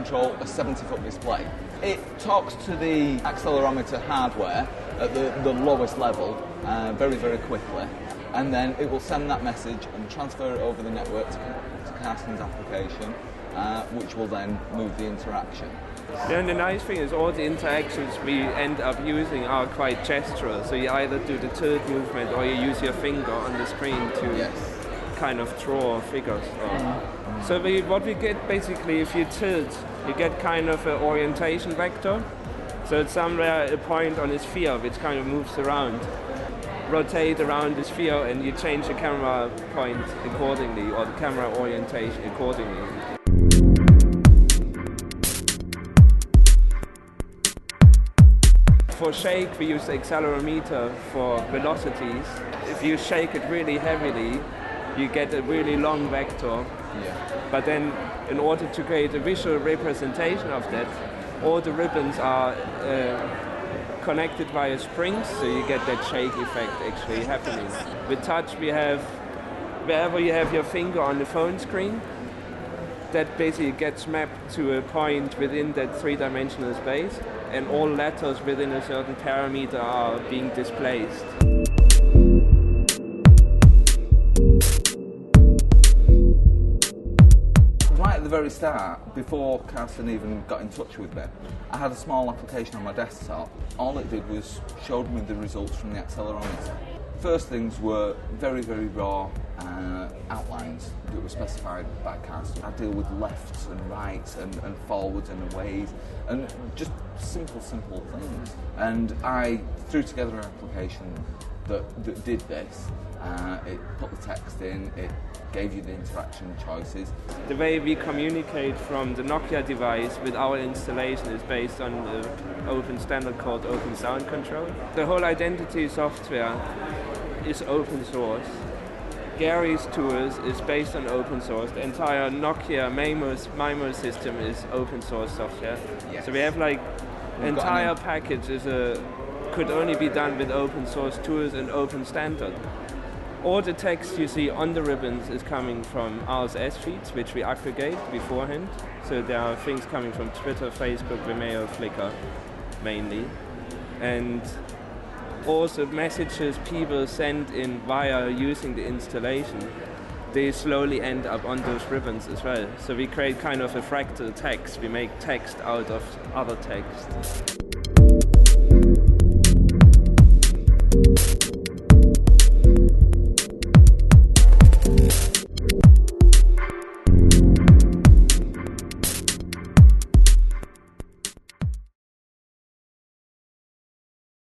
control a 70-foot display. It talks to the accelerometer hardware at the lowest level very, very quickly, and then it will send that message and transfer it over the network to Carson's application, which will then move the interaction. Yeah, and the nice thing is all the interactions we end up using are quite gestural, so you either do the tilt movement or you use your finger on the screen to kind of draw figures. So what we get basically, if you tilt, you get kind of an orientation vector. So it's somewhere a point on a sphere which kind of moves around. Rotate around the sphere and you change the camera point accordingly, or the camera orientation accordingly. For shake, we use the accelerometer for velocities. If you shake it really heavily, you get a really long vector. But then, in order to create a visual representation of that, all the ribbons are connected via springs, so you get that shake effect actually happening. With touch, we have, wherever you have your finger on the phone screen, that basically gets mapped to a point within that three-dimensional space, and all letters within a certain parameter are being displaced. Right at the very start, before Carson even got in touch with me, I had a small application on my desktop. All it did was showed me the results from the accelerometer. First things were very, very raw outlines that were specified by Carson. I deal with lefts and rights and forwards and aways and just simple things. And I threw together an application that did this. It put the text in, it gave you the interaction choices. The way we communicate from the Nokia device with our installation is based on the open standard called Open Sound Control. The whole identity software is open source. Gary's tools is based on open source. The entire Nokia Maemo system is open source software. Yes. So we have like entire package could only be done with open source tools and open standard. All the text you see on the ribbons is coming from RSS feeds, which we aggregate beforehand. So there are things coming from Twitter, Facebook, Vimeo, Flickr, mainly. And also messages people send in via using the installation, they slowly end up on those ribbons as well. So we create kind of a fractal text. We make text out of other text.